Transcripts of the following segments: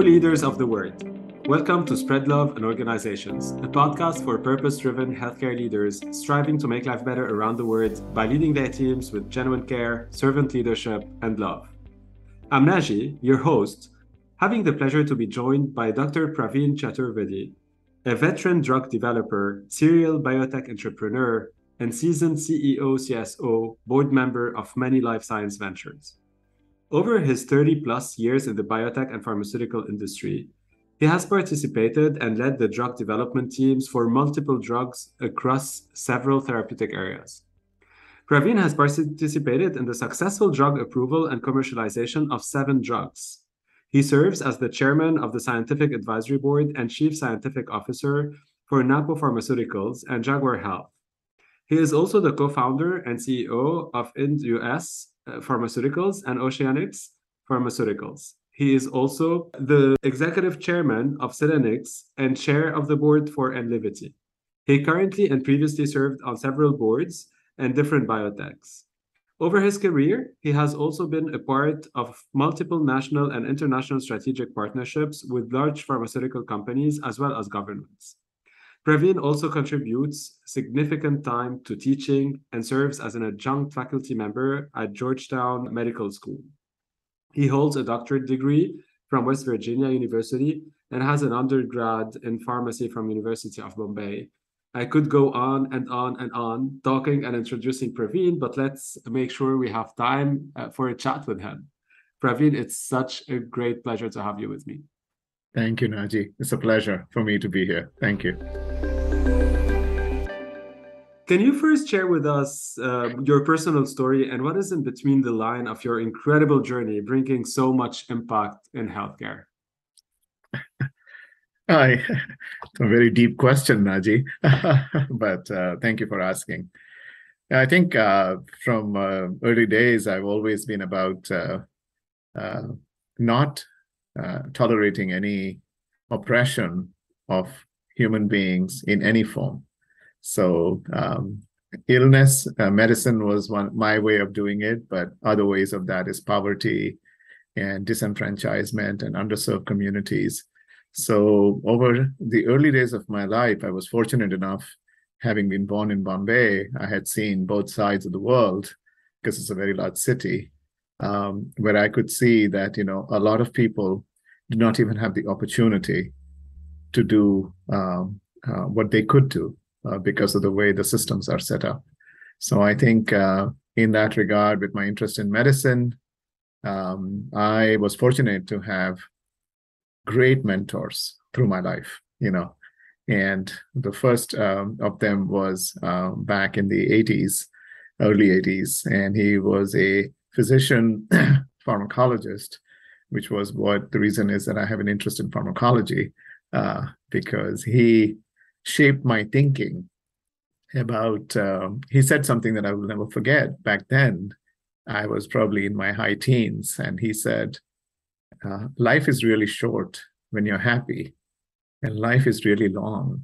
leaders of the world. Welcome to Spread Love and Organizations, a podcast for purpose-driven healthcare leaders striving to make life better around the world by leading their teams with genuine care, servant leadership, and love. I'm Naji, your host, having the pleasure to be joined by Dr. Pravin Chaturvedi, a veteran drug developer, serial biotech entrepreneur, and seasoned CEO, CSO, board member of many life science ventures. Over his 30-plus years in the biotech and pharmaceutical industry, he has participated and led the drug development teams for multiple drugs across several therapeutic areas. Pravin has participated in the successful drug approval and commercialization of 7 drugs. He serves as the chairman of the Scientific Advisory Board and chief scientific officer for Napo Pharmaceuticals and Jaguar Health. He is also the co-founder and CEO of US Pharmaceuticals and Oceanics Pharmaceuticals. He is also the executive chairman of Selenix and chair of the board for Enlivity. He currently and previously served on several boards and different biotechs. Over his career, he has also been a part of multiple national and international strategic partnerships with large pharmaceutical companies as well as governments. Pravin also contributes significant time to teaching and serves as an adjunct faculty member at Georgetown Medical School. He holds a doctorate degree from West Virginia University and has an undergrad in pharmacy from University of Bombay. I could go on and on and on talking and introducing Pravin, but let's make sure we have time for a chat with him. Pravin, it's such a great pleasure to have you with me. Thank you, Naji. It's a pleasure for me to be here. Thank you. Can you first share with us your personal story and what is in between the line of your incredible journey bringing so much impact in healthcare? It's a very deep question, Naji, but thank you for asking. I think from early days, I've always been about not tolerating any oppression of human beings in any form. So illness, medicine was my way of doing it, but other ways of that is poverty and disenfranchisement and underserved communities. So over the early days of my life, I was fortunate enough, having been born in Bombay, I had seen both sides of the world because it's a very large city, where I could see that, a lot of people do not even have the opportunity to do what they could do because of the way the systems are set up. So I think in that regard, with my interest in medicine, I was fortunate to have great mentors through my life, and the first of them was back in the 80s, early 80s, and he was a physician pharmacologist, which was what the reason is that I have an interest in pharmacology, because he shaped my thinking about, he said something that I will never forget. Back then, I was probably in my high teens, and he said, life is really short when you're happy, and life is really long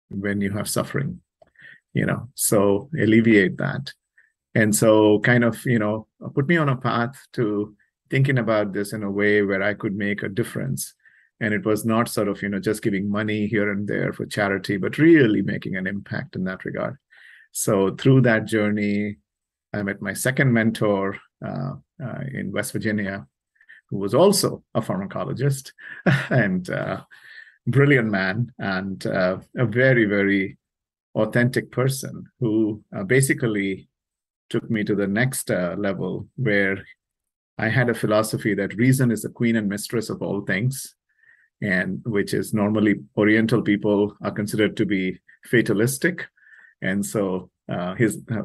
when you have suffering, so alleviate that. And so kind of, put me on a path to thinking about this in a way where I could make a difference. And it was not sort of, just giving money here and there for charity, but really making an impact in that regard. So through that journey, I met my second mentor in West Virginia, who was also a pharmacologist and brilliant man and a very, very authentic person who basically took me to the next level, where I had a philosophy that reason is the queen and mistress of all things, and which is normally Oriental people are considered to be fatalistic. And so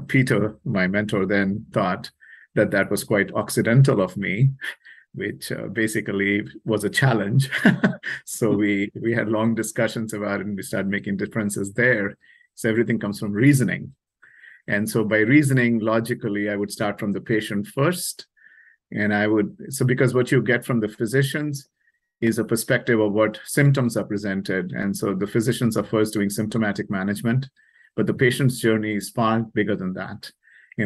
Peter, my mentor, then thought that was quite Occidental of me, which basically was a challenge. So we had long discussions about it, and we started making differences there. So everything comes from reasoning. And so by reasoning logically, I would start from the patient first. And because what you get from the physicians is a perspective of what symptoms are presented. And so the physicians are first doing symptomatic management, but the patient's journey is far bigger than that.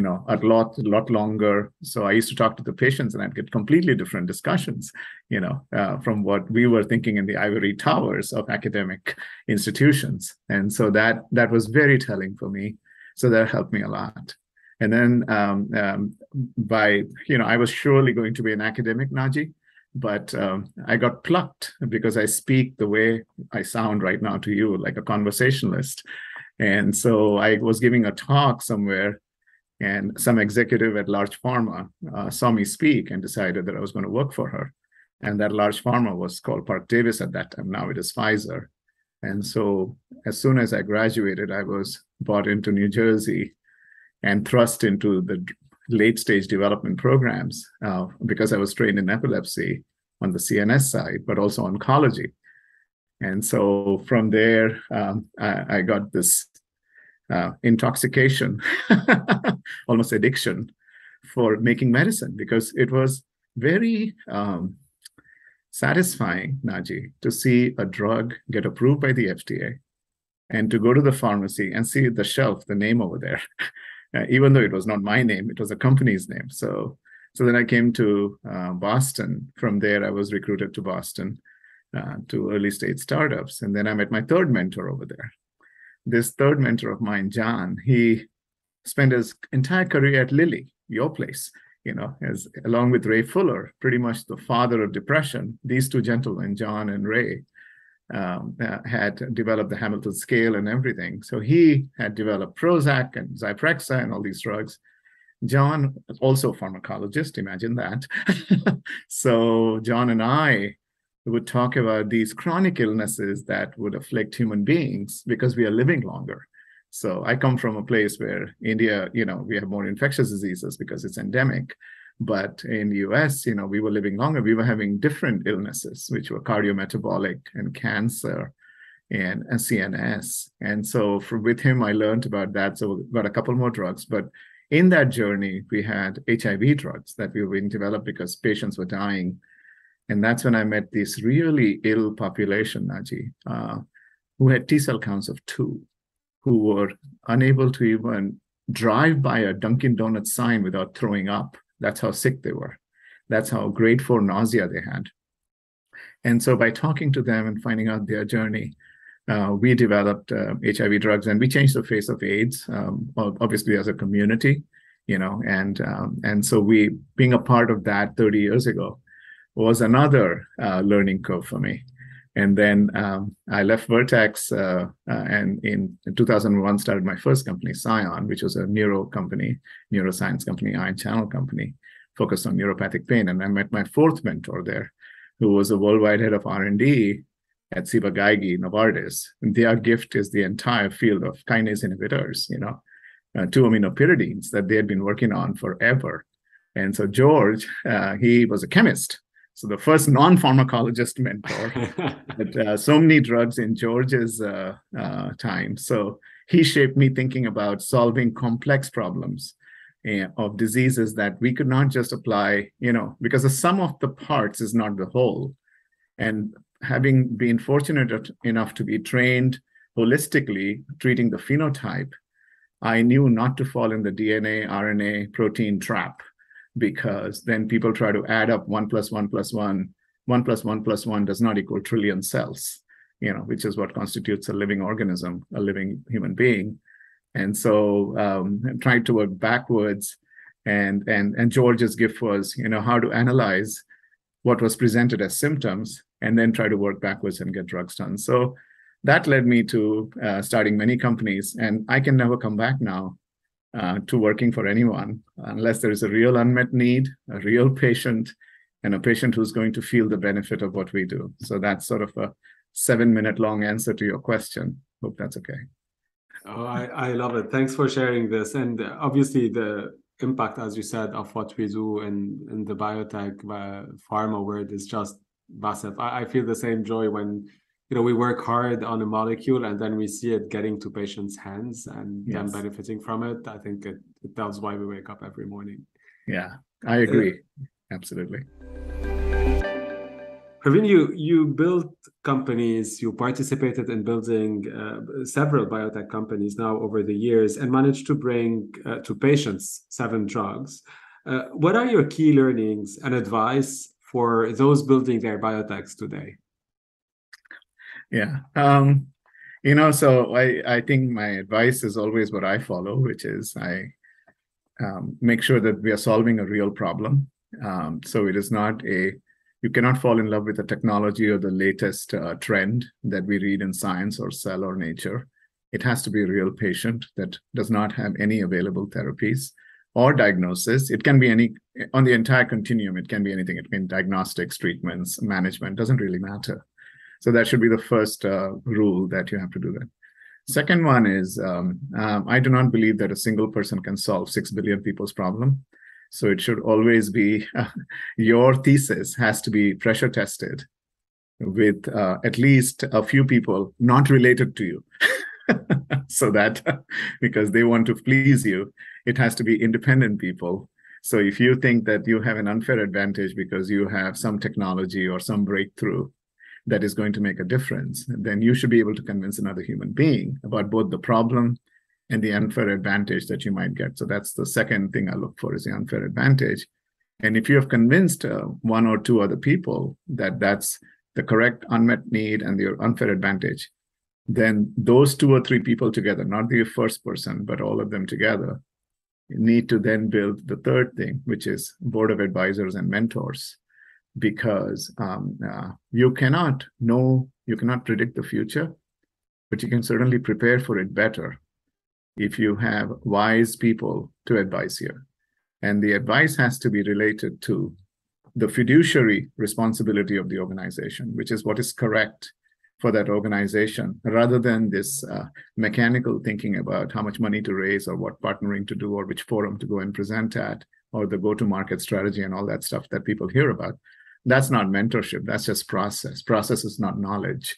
a lot longer. So I used to talk to the patients and I'd get completely different discussions, from what we were thinking in the ivory towers of academic institutions. And so that was very telling for me. So that helped me a lot. And then I was surely going to be an academic, Naji, but I got plucked because I speak the way I sound right now to you, like a conversationalist. And so I was giving a talk somewhere, and some executive at large pharma saw me speak and decided that I was going to work for her. And that large pharma was called Park Davis at that time. Now it is Pfizer. And so as soon as I graduated, I was brought into New Jersey and thrust into the late stage development programs because I was trained in epilepsy on the CNS side, but also oncology. And so from there, I got this intoxication, almost addiction for making medicine, because it was very satisfying, Naji, to see a drug get approved by the FDA and to go to the pharmacy and see the shelf, the name over there. Even though it was not my name, it was a company's name. So then I came to Boston. From there, I was recruited to Boston to early stage startups. And then I met my third mentor over there. This third mentor of mine, John, he spent his entire career at Lilly, your place, along with Ray Fuller, pretty much the father of depression. These two gentlemen, John and Ray, had developed the Hamilton scale and everything. So he had developed Prozac and Zyprexa and all these drugs. John, also a pharmacologist, imagine that. So John and I would talk about these chronic illnesses that would afflict human beings because we are living longer. So I come from a place where India, we have more infectious diseases because it's endemic. But in the US, we were living longer. We were having different illnesses, which were cardiometabolic and cancer and CNS. And so with him, I learned about that. So we got a couple more drugs. But in that journey, we had HIV drugs that were being developed because patients were dying. And that's when I met this really ill population, Naji, who had T-cell counts of 2, who were unable to even drive by a Dunkin' Donuts sign without throwing up. That's how sick they were. That's how grade 4 nausea they had. And so by talking to them and finding out their journey, we developed HIV drugs, and we changed the face of AIDS, obviously as a community, and so we, being a part of that 30 years ago, was another learning curve for me. And then I left Vertex and in 2001 started my first company, Scion, which was a neuroscience company, ion channel company, focused on neuropathic pain. And I met my fourth mentor there, who was a worldwide head of R&D at Ciba-Geigy, Novartis. And their gift is the entire field of kinase inhibitors, 2-aminopyridines that they had been working on forever. And so George, he was a chemist. So the first non-pharmacologist mentor, but so many drugs in George's time. So he shaped me thinking about solving complex problems of diseases that we could not just apply, because the sum of the parts is not the whole. And having been fortunate enough to be trained holistically, treating the phenotype, I knew not to fall in the DNA, RNA, protein trap, because then people try to add up 1 + 1 + 1. 1 + 1 + 1 does not equal trillion cells, which is what constitutes a living organism, a living human being. And so I tried to work backwards. And George's gift was, how to analyze what was presented as symptoms and then try to work backwards and get drugs done. So that led me to starting many companies. And I can never come back now to working for anyone unless there is a real unmet need, a real patient, and a patient who's going to feel the benefit of what we do. So that's sort of a 7-minute long answer to your question. Hope that's okay. Oh, I love it. Thanks for sharing this. And obviously the impact, as you said, of what we do in the biotech, pharma world is just massive. I feel the same joy when we work hard on a molecule and then we see it getting to patients' hands and them benefiting from it. I think that's why we wake up every morning. Yeah, I agree. Absolutely. Pravin, you built companies, you participated in building several biotech companies now over the years and managed to bring to patients 7 drugs. What are your key learnings and advice for those building their biotechs today? Yeah. So I think my advice is always what I follow, which is I make sure that we are solving a real problem. So it is not you cannot fall in love with the technology or the latest trend that we read in Science or Cell or Nature. It has to be a real patient that does not have any available therapies or diagnosis. It can be any, on the entire continuum, it can be anything. It can be diagnostics, treatments, management, doesn't really matter. So that should be the first rule, that you have to do that. Second one is, I do not believe that a single person can solve 6 billion people's problem. So it should always be, your thesis has to be pressure tested with at least a few people not related to you. So that, because they want to please you, it has to be independent people. So if you think that you have an unfair advantage because you have some technology or some breakthrough that is going to make a difference, then you should be able to convince another human being about both the problem and the unfair advantage that you might get. So that's the second thing I look for, is the unfair advantage. And if you have convinced 1 or 2 other people that that's the correct unmet need and the unfair advantage, then those 2 or 3 people together, not the first person, but all of them together, need to then build the third thing, which is board of advisors and mentors. Because you cannot predict the future, but you can certainly prepare for it better if you have wise people to advise you. And the advice has to be related to the fiduciary responsibility of the organization, which is what is correct for that organization, rather than this mechanical thinking about how much money to raise or what partnering to do or which forum to go and present at, or the go-to-market strategy and all that stuff that people hear about. That's not mentorship. That's just process. Process is not knowledge.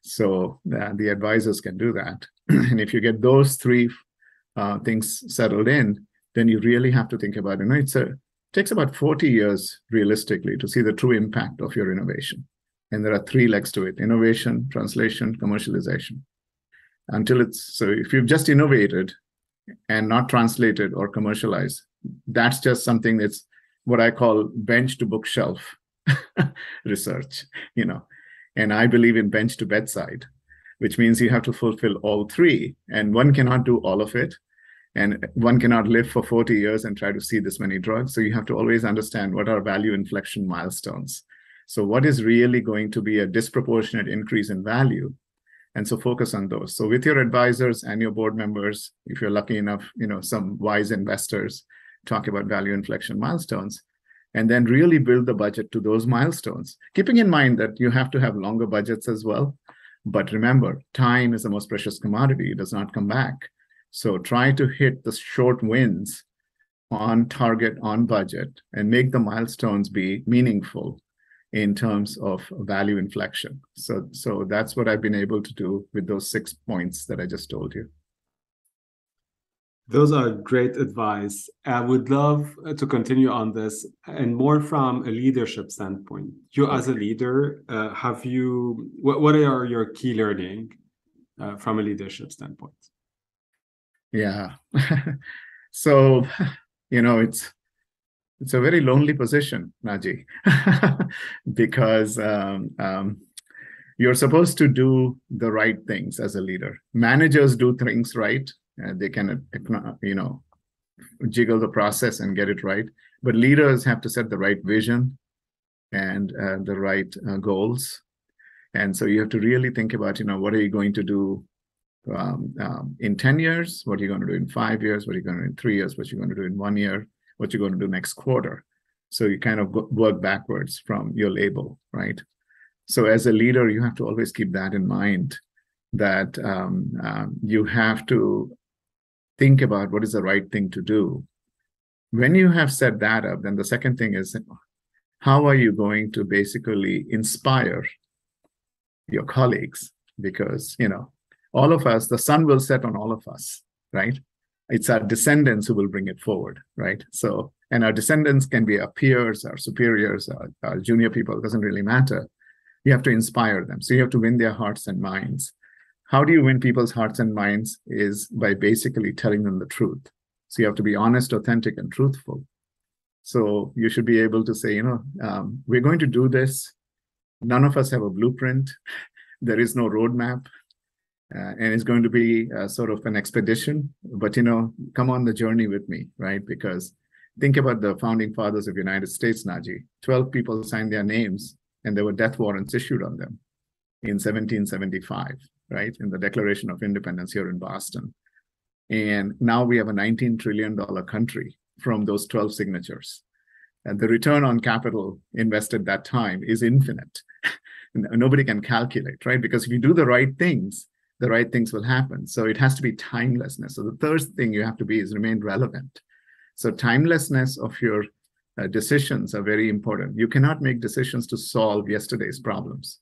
So the advisors can do that. And if you get those 3 things settled in, then you really have to think about it. It takes about 40 years realistically to see the true impact of your innovation. And there are 3 legs to it: innovation, translation, commercialization. So if you've just innovated and not translated or commercialized, that's just something that's what I call bench to bookshelf research, and I believe in bench to bedside, which means you have to fulfill all 3, and one cannot do all of it, and one cannot live for 40 years and try to see this many drugs. So you have to always understand what are value inflection milestones. So what is really going to be a disproportionate increase in value, and so focus on those. So with your advisors and your board members, if you're lucky enough, some wise investors, talk about value inflection milestones, and then really build the budget to those milestones, keeping in mind that you have to have longer budgets as well. But remember, time is the most precious commodity. It does not come back. So try to hit the short wins on target, on budget, and make the milestones be meaningful in terms of value inflection. So that's what I've been able to do with those 6 points that I just told you. Those are great advice. I would love to continue on this, and more from a leadership standpoint. You, as a leader, what are your key learning from a leadership standpoint? Yeah. So, it's a very lonely position, Naji, because you're supposed to do the right things as a leader. Managers do things right. They can, jiggle the process and get it right. But leaders have to set the right vision and the right goals. And so you have to really think about, what are you going to do in 10 years? What are you going to do in 5 years? What are you going to do in 3 years? What are you going to do in 1 year? What you're going to do next quarter? So you kind of work backwards from your label, right? So as a leader, you have to always keep that in mind, that you have to think about what is the right thing to do. When you have set that up, then the second thing is, how are you going to basically inspire your colleagues? Because, all of us, the sun will set on all of us, right? It's our descendants who will bring it forward, right? So, and our descendants can be our peers, our superiors, our junior people, it doesn't really matter. You have to inspire them. So you have to win their hearts and minds. How do you win people's hearts and minds is by basically telling them the truth. So you have to be honest, authentic, and truthful. So you should be able to say, we're going to do this. None of us have a blueprint. There is no roadmap. And it's going to be sort of an expedition. But, come on the journey with me, right? Because think about the founding fathers of the United States, Naji. 12 people signed their names, and there were death warrants issued on them in 1775, right? In the Declaration of Independence here in Boston. And now we have a $19 trillion country from those 12 signatures. And the return on capital invested that time is infinite. Nobody can calculate, right? Because if you do the right things will happen. So it has to be timelessness. So the third thing you have to be is remain relevant. So timelessness of your decisions are very important. You cannot make decisions to solve yesterday's problems.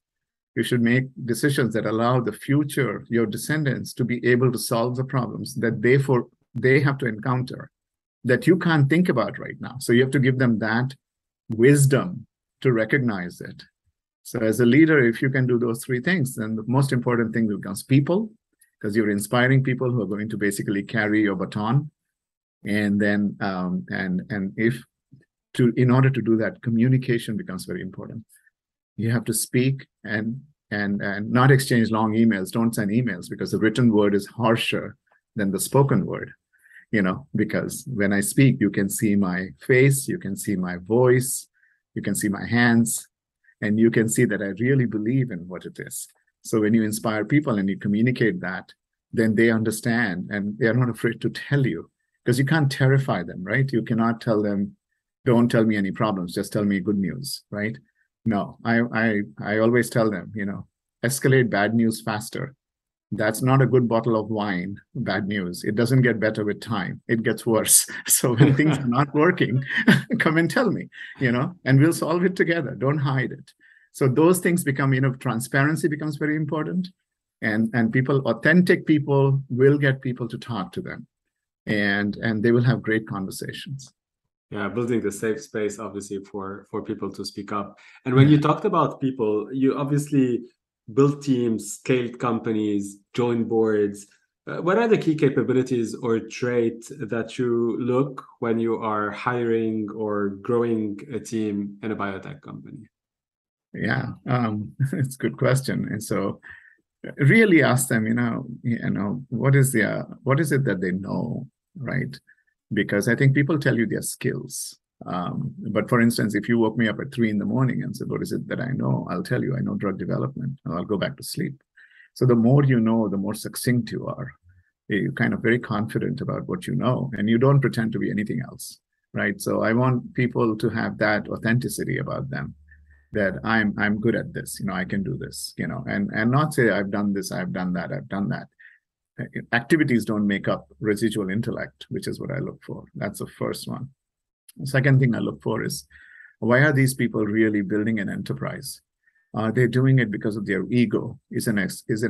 You should make decisions that allow the future, your descendants, to be able to solve the problems that they have to encounter that you can't think about right now. So you have to give them that wisdom to recognize it. So as a leader, if you can do those three things, then the most important thing becomes people, because you're inspiring people who are going to basically carry your baton. And then, in order to do that, communication becomes very important. You have to speak and not exchange long emails. Don't send emails, because the written word is harsher than the spoken word. Because when I speak, you can see my face, you can see my voice, you can see my hands, and you can see that I really believe in what it is. So when you inspire people and you communicate that, then they understand and they are not afraid to tell you, because you can't terrify them, right? You cannot tell them, don't tell me any problems, just tell me good news, right? No, I always tell them, escalate bad news faster. That's not a good bottle of wine, bad news. It doesn't get better with time. It gets worse. So when things are not working, come and tell me, and we'll solve it together. Don't hide it. So those things become, transparency becomes very important. And people, authentic people will get people to talk to them. And they will have great conversations. Yeah, building the safe space, obviously, for people to speak up. And when you talked about people, you obviously built teams, scaled companies, joined boards. What are the key capabilities or traits that you look when you are hiring or growing a team in a biotech company? Yeah, it's a good question. And so really ask them, what is it that they know, right? Because I think people tell you their skills. But for instance, if you woke me up at 3 a.m. and said, what is it that I know? I'll tell you, I know drug development, and I'll go back to sleep. So the more you know, the more succinct you are. You're kind of very confident about what you know, and you don't pretend to be anything else, right? So I want people to have that authenticity about them, that I'm good at this, I can do this, and not say I've done this, I've done that, I've done that. Activities don't make up residual intellect, which is what I look for. That's the first one. The second thing I look for is, why are these people really building an enterprise? Are they doing it because of their ego? Is an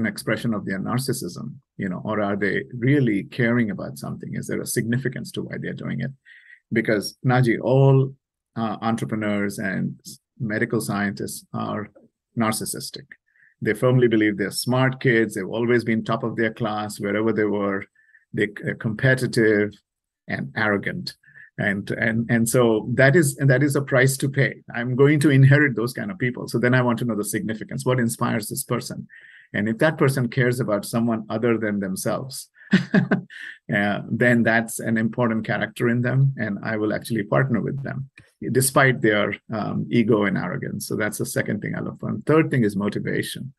expression of their narcissism, or are they really caring about something? Is there a significance to why they're doing it? Because, Naji, all entrepreneurs and medical scientists are narcissistic. They firmly believe they're smart kids. They've always been top of their class wherever they were. They're competitive and arrogant. And so that is a price to pay. I'm going to inherit those kind of people. So then I want to know the significance. What inspires this person? And if that person cares about someone other than themselves, then that's an important character in them. And I will actually partner with them, despite their ego and arrogance. So that's the second thing I look for. And third thing is motivation.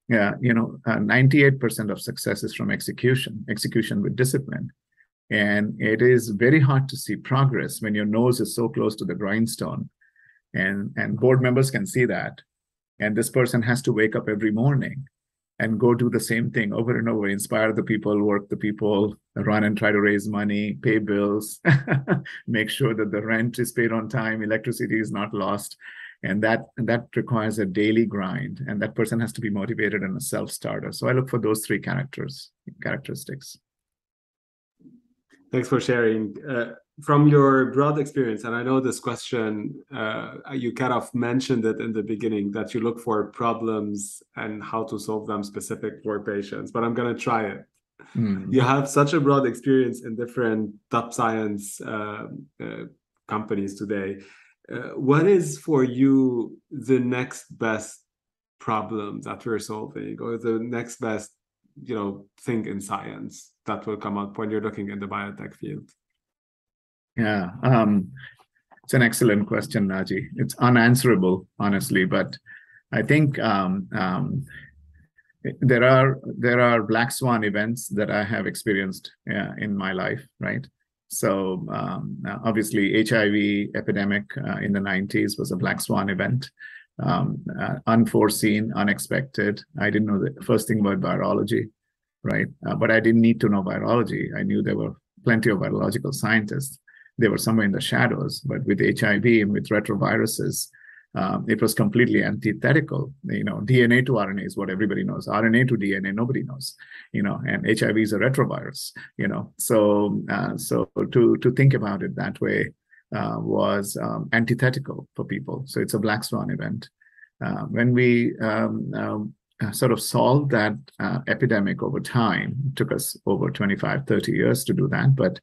98% of success is from execution with discipline. And it is very hard to see progress when your nose is so close to the grindstone. And board members can see that. And this person has to wake up every morning and go do the same thing over and over, inspire the people, work the people, run and try to raise money, pay bills, make sure that the rent is paid on time, electricity is not lost. And that requires a daily grind. And that person has to be motivated and a self-starter. So I look for those three characteristics. Thanks for sharing. from your broad experience, and I know this question, you kind of mentioned it in the beginning, that you look for problems and how to solve them specific for patients, but I'm going to try it. You have such a broad experience in different top science companies today. What is for you the next best problem that we're solving, or the next best, thing in science that will come up when you're looking in the biotech field? Yeah, it's an excellent question, Naji. It's unanswerable, honestly, but I think there are black swan events that I have experienced in my life, right? So obviously, HIV epidemic in the 90s was a black swan event, unforeseen, unexpected. I didn't know the first thing about virology, right? But I didn't need to know virology. I knew there were plenty of virological scientists. They were somewhere in the shadows. But with HIV and with retroviruses, it was completely antithetical. DNA to RNA is what everybody knows. RNA to DNA, nobody knows. And HIV is a retrovirus. So to think about it that way was antithetical for people. So it's a black swan event. When we sort of solved that epidemic over time, it took us over 25, 30 years to do that, but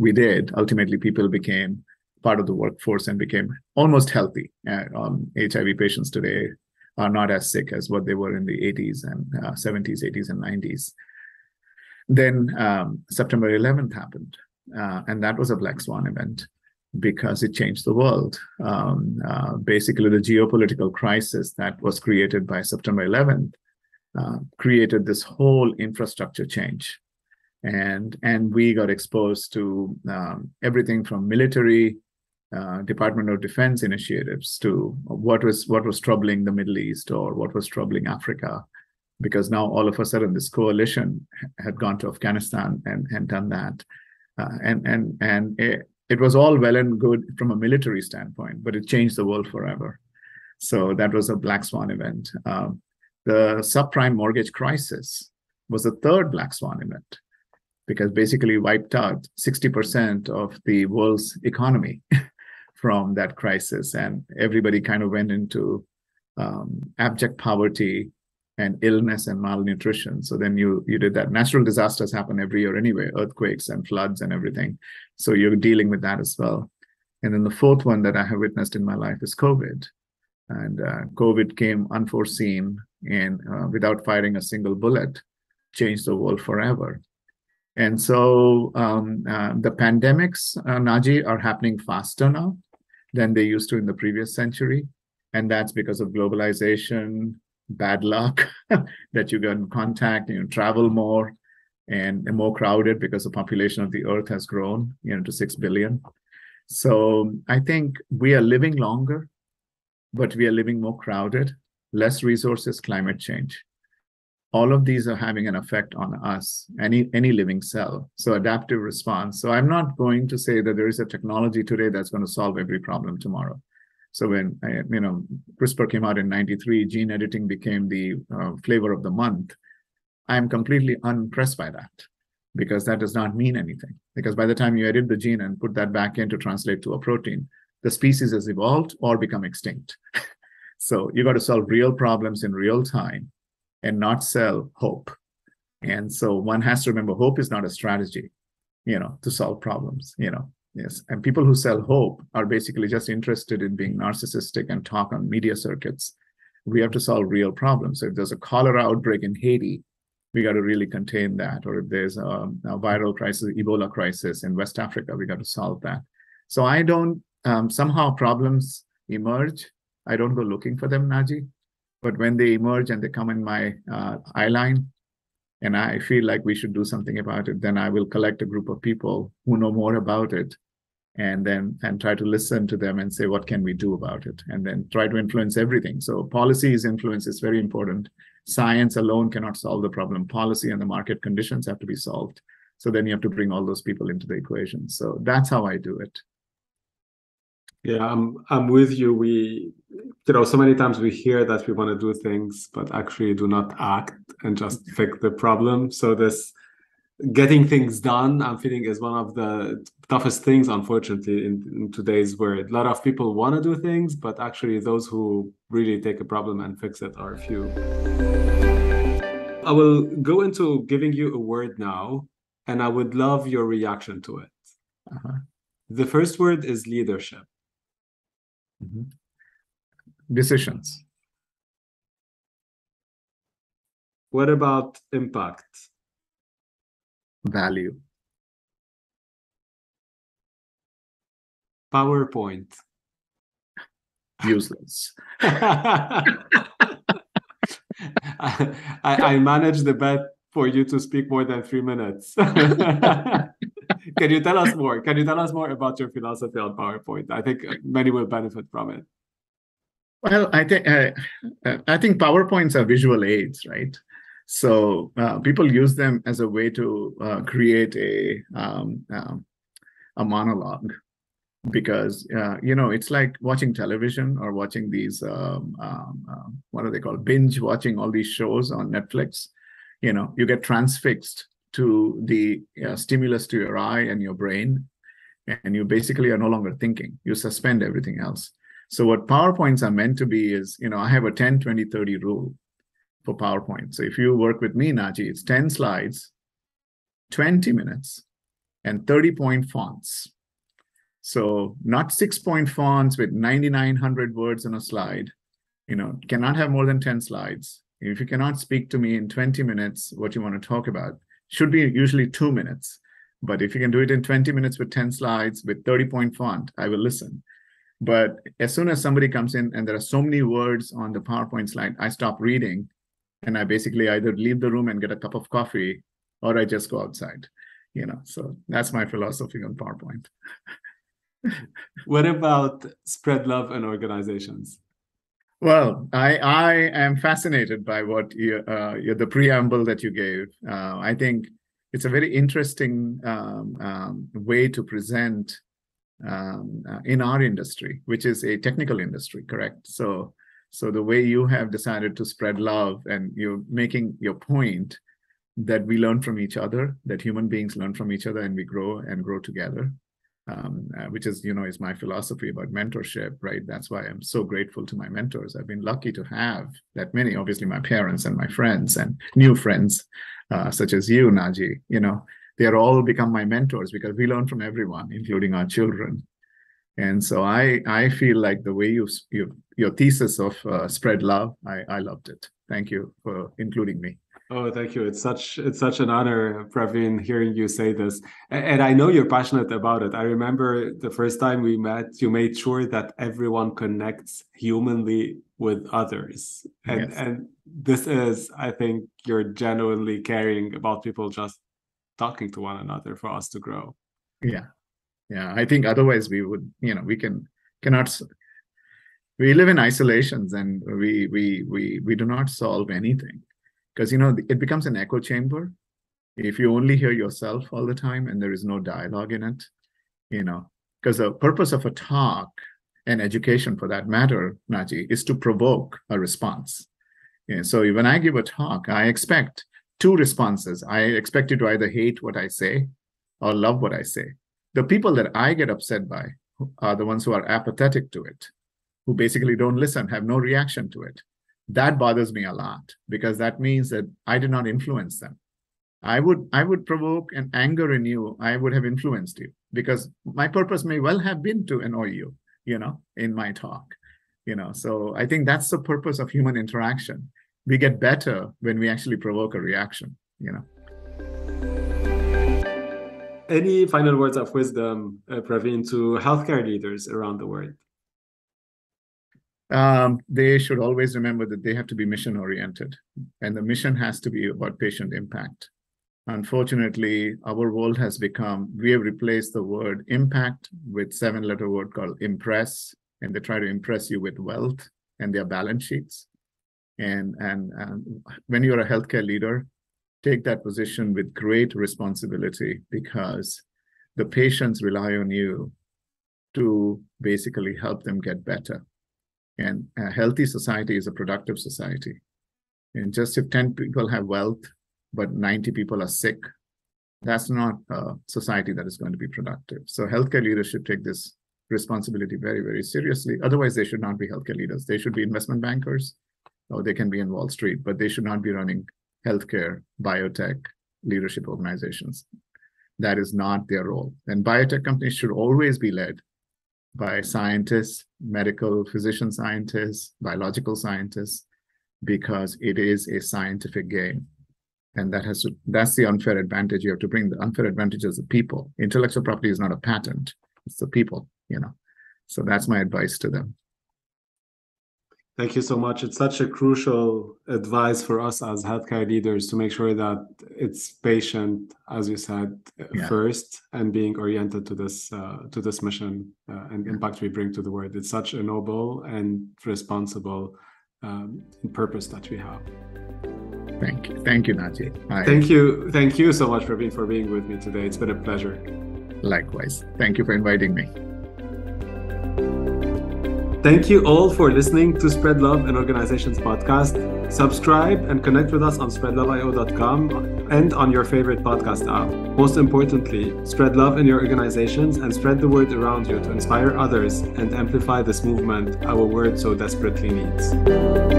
we did. Ultimately, people became part of the workforce and became almost healthy. HIV patients today are not as sick as what they were in the 80s and 70s, 80s, and 90s. Then September 11th happened, and that was a black swan event because it changed the world. Basically, the geopolitical crisis that was created by September 11th created this whole infrastructure change. And we got exposed to everything from military, Department of Defense initiatives to what was troubling the Middle East or what was troubling Africa, because now all of a sudden this coalition had gone to Afghanistan and done that, and it was all well and good from a military standpoint, but it changed the world forever. So that was a black swan event. The subprime mortgage crisis was the third black swan event, because basically wiped out 60% of the world's economy from that crisis. And everybody kind of went into abject poverty and illness and malnutrition. So then you did that. Natural disasters happen every year anyway, earthquakes and floods and everything. So you're dealing with that as well. And then the fourth one that I have witnessed in my life is COVID. And COVID came unforeseen and without firing a single bullet, changed the world forever. And so the pandemics, Naji, are happening faster now than they used to in the previous century. And that's because of globalization, bad luck, that you get in contact, travel more, and more crowded because the population of the earth has grown to 6 billion. So I think we are living longer, but we are living more crowded, less resources, climate change. All of these are having an effect on us, any living cell. So adaptive response. So I'm not going to say that there is a technology today that's going to solve every problem tomorrow. So when CRISPR came out in '93, gene editing became the flavor of the month. I'm completely unimpressed by that, because that does not mean anything. Because by the time you edit the gene and put that back in to translate to a protein, the species has evolved or become extinct. So you got to solve real problems in real time and not sell hope. And so one has to remember, hope is not a strategy, to solve problems, Yes. And people who sell hope are basically just interested in being narcissistic and talk on media circuits. We have to solve real problems. So if there's a cholera outbreak in Haiti, we got to really contain that. Or if there's a viral crisis, Ebola crisis in West Africa, we got to solve that. So I don't, somehow problems emerge. I don't go looking for them, Naji. But when they emerge and they come in my eye line, and I feel like we should do something about it, then I will collect a group of people who know more about it, and try to listen to them and say, what can we do about it? And then try to influence everything. So policy's influence is very important. Science alone cannot solve the problem. Policy and the market conditions have to be solved. So then you have to bring all those people into the equation. So that's how I do it. Yeah, I'm with you. We, so many times we hear that we want to do things, but actually do not act and just fix the problem. So this getting things done, I'm feeling is one of the toughest things, unfortunately, in today's world. A lot of people want to do things, but actually those who really take a problem and fix it are few. I will go into giving you a word now, and I would love your reaction to it. Uh-huh. The first word is leadership. Mhm. Decisions. What about impact? Value. PowerPoint. Useless. I managed the bet for you to speak more than 3 minutes. Can you tell us more? Can you tell us more about your philosophy on PowerPoint? I think many will benefit from it. Well, I think PowerPoints are visual aids, right? So people use them as a way to create a monologue, because it's like watching television or watching these what are they called, binge watching all these shows on Netflix. You get transfixed to the stimulus to your eye and your brain, and you basically are no longer thinking. You suspend everything else. So what PowerPoints are meant to be is, I have a 10, 20, 30 rule for PowerPoint. So if you work with me, Naji, it's 10 slides, 20 minutes, and 30-point fonts. So not 6-point fonts with 9,900 words on a slide. Cannot have more than 10 slides. If you cannot speak to me in 20 minutes, what you want to talk about should be usually 2 minutes. But if you can do it in 20 minutes with 10 slides with 30-point font, I will listen. But as soon as somebody comes in and there are so many words on the PowerPoint slide, I stop reading, and I basically either leave the room and get a cup of coffee, or I just go outside. So that's my philosophy on PowerPoint. What about spread love in organizations? Well, I am fascinated by what the preamble that you gave. I think it's a very interesting way to present in our industry, which is a technical industry, correct? So the way you have decided to spread love, and you're making your point that we learn from each other, that human beings learn from each other, and we grow together, which is my philosophy about mentorship, right? That's why I'm so grateful to my mentors. I've been lucky to have that many, obviously my parents and my friends and new friends, such as you, Naji. They are all become my mentors because we learn from everyone, including our children. And so I feel like the way your thesis of spread love, I loved it. Thank you for including me. Oh, thank you. It's such an honor, Pravin, hearing you say this. And I know you're passionate about it. I remember the first time we met, you made sure that everyone connects humanly with others. And Yes. and this is, I think, you're genuinely caring about people just talking to one another for us to grow. Yeah. I think otherwise we would, cannot. We live in isolations, and we do not solve anything, because it becomes an echo chamber if you only hear yourself all the time and there is no dialogue in it. Because the purpose of a talk, and education for that matter, Naji, is to provoke a response. So when I give a talk, I expect two responses. I expect you to either hate what I say or love what I say. The people that I get upset by are the ones who are apathetic to it, who basically don't listen, have no reaction to it. That bothers me a lot, because that means that I did not influence them. I would provoke an anger in you. I would have influenced you, because my purpose may well have been to annoy you, in my talk. So I think that's the purpose of human interaction. We get better when we actually provoke a reaction. Any final words of wisdom, Pravin, to healthcare leaders around the world? They should always remember that they have to be mission oriented, and the mission has to be about patient impact. Unfortunately, our world has we have replaced the word impact with 7-letter word called impress, and they try to impress you with wealth and their balance sheets. And when you're a healthcare leader, take that position with great responsibility, because the patients rely on you to basically help them get better. And a healthy society is a productive society. And just if 10 people have wealth, but 90 people are sick, That's not a society that is going to be productive. So healthcare leadership take this responsibility very, very seriously. Otherwise, they should not be healthcare leaders. They should be investment bankers, or they can be in Wall Street, but they should not be running healthcare, biotech, leadership organizations. That is not their role. And biotech companies should always be led by scientists, medical physician scientists, biological scientists, because it is a scientific game. And that's the unfair advantage. You have to bring the unfair advantages of people. Intellectual property is not a patent, it's the people, So that's my advice to them. Thank you so much. It's such a crucial advice for us as healthcare leaders to make sure that it's patient, as you said, first, and being oriented to this mission and impact we bring to the world. It's such a noble and responsible purpose that we have. Thank you, Najee. Thank you so much, Pravin, for being with me today. It's been a pleasure. Likewise. Thank you for inviting me. Thank you all for listening to Spread Love in Organizations podcast. Subscribe and connect with us on SpreadLoveIO.com and on your favorite podcast app. Most importantly, spread love in your organizations and spread the word around you to inspire others and amplify this movement our world so desperately needs.